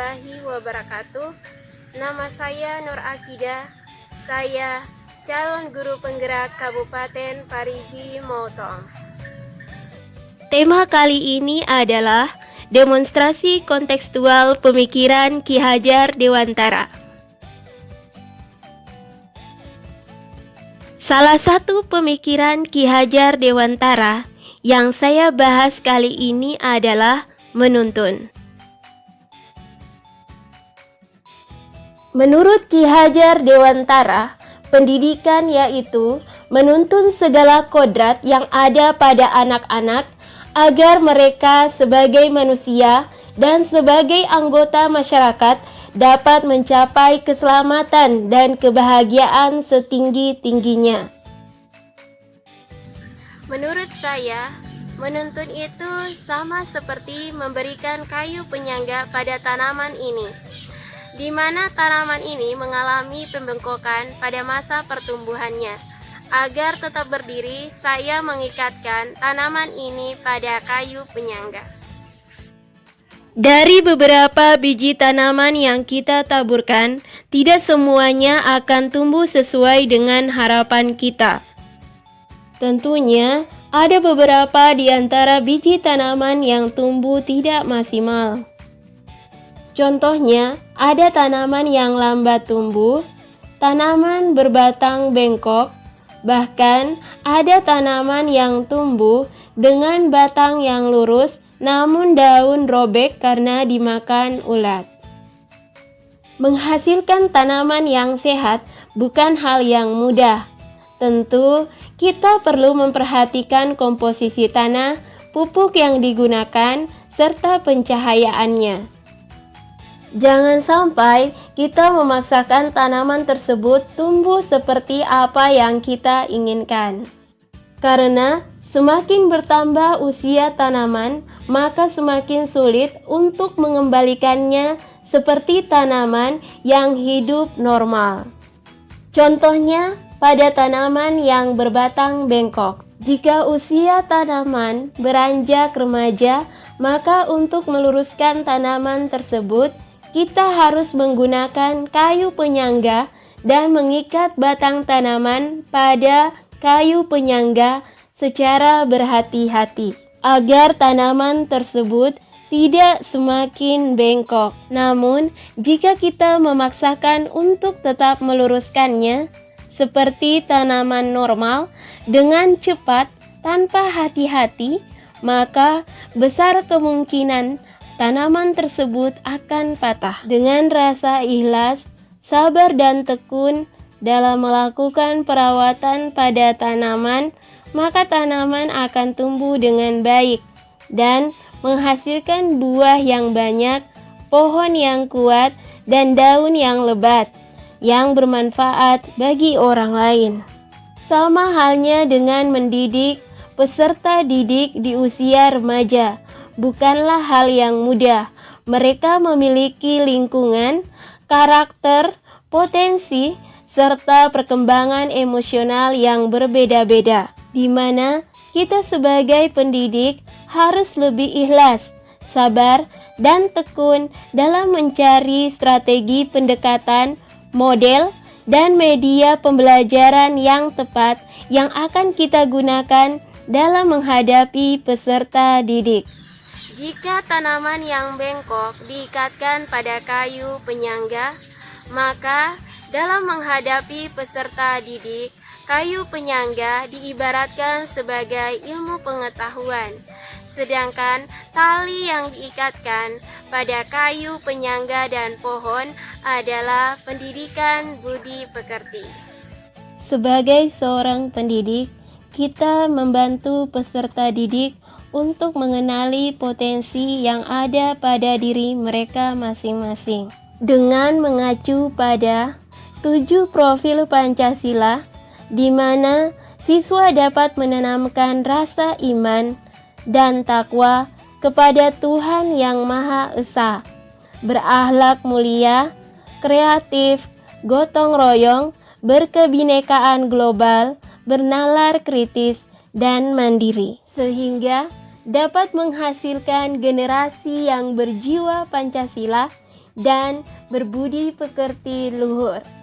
warahmatullahi wabarakatuh. Nama saya Nur Akidah. Saya calon guru penggerak Kabupaten Parigi Motong. Tema kali ini adalah demonstrasi kontekstual pemikiran Ki Hajar Dewantara. Salah satu pemikiran Ki Hajar Dewantara yang saya bahas kali ini adalah menuntun. Menurut Ki Hajar Dewantara, pendidikan yaitu menuntun segala kodrat yang ada pada anak-anak agar mereka sebagai manusia dan sebagai anggota masyarakat dapat mencapai keselamatan dan kebahagiaan setinggi-tingginya. Menurut saya, menuntun itu sama seperti memberikan kayu penyangga pada tanaman ini, di mana tanaman ini mengalami pembengkokan pada masa pertumbuhannya. Agar tetap berdiri, saya mengikatkan tanaman ini pada kayu penyangga. Dari beberapa biji tanaman yang kita taburkan, tidak semuanya akan tumbuh sesuai dengan harapan kita. Tentunya, ada beberapa di antara biji tanaman yang tumbuh tidak maksimal. Contohnya, ada tanaman yang lambat tumbuh, tanaman berbatang bengkok, bahkan ada tanaman yang tumbuh dengan batang yang lurus namun daun robek karena dimakan ulat. Menghasilkan tanaman yang sehat bukan hal yang mudah. Tentu, kita perlu memperhatikan komposisi tanah, pupuk yang digunakan, serta pencahayaannya. Jangan sampai kita memaksakan tanaman tersebut tumbuh seperti apa yang kita inginkan. Karena semakin bertambah usia tanaman, maka semakin sulit untuk mengembalikannya seperti tanaman yang hidup normal. Contohnya pada tanaman yang berbatang bengkok. Jika usia tanaman beranjak remaja, maka untuk meluruskan tanaman tersebut, kita harus menggunakan kayu penyangga dan mengikat batang tanaman pada kayu penyangga secara berhati-hati agar tanaman tersebut tidak semakin bengkok. Namun, jika kita memaksakan untuk tetap meluruskannya seperti tanaman normal dengan cepat tanpa hati-hati, maka besar kemungkinan tanaman tersebut akan patah. Dengan rasa ikhlas, sabar dan tekun dalam melakukan perawatan pada tanaman, maka tanaman akan tumbuh dengan baik dan menghasilkan buah yang banyak, pohon yang kuat, dan daun yang lebat yang bermanfaat bagi orang lain. Sama halnya dengan mendidik peserta didik di usia remaja. Bukanlah hal yang mudah. Mereka memiliki lingkungan, karakter, potensi, serta perkembangan emosional yang berbeda-beda, di mana kita sebagai pendidik harus lebih ikhlas, sabar, dan tekun dalam mencari strategi pendekatan, model, dan media pembelajaran yang tepat yang akan kita gunakan dalam menghadapi peserta didik. Jika tanaman yang bengkok diikatkan pada kayu penyangga, maka dalam menghadapi peserta didik, kayu penyangga diibaratkan sebagai ilmu pengetahuan, sedangkan tali yang diikatkan pada kayu penyangga dan pohon adalah pendidikan budi pekerti. Sebagai seorang pendidik, kita membantu peserta didik untuk mengenali potensi yang ada pada diri mereka masing-masing. Dengan mengacu pada 7 profil Pancasila, di mana siswa dapat menanamkan rasa iman dan takwa kepada Tuhan Yang Maha Esa, berakhlak mulia, kreatif, gotong royong, berkebinekaan global, bernalar kritis, dan mandiri, sehingga dapat menghasilkan generasi yang berjiwa Pancasila dan berbudi pekerti luhur.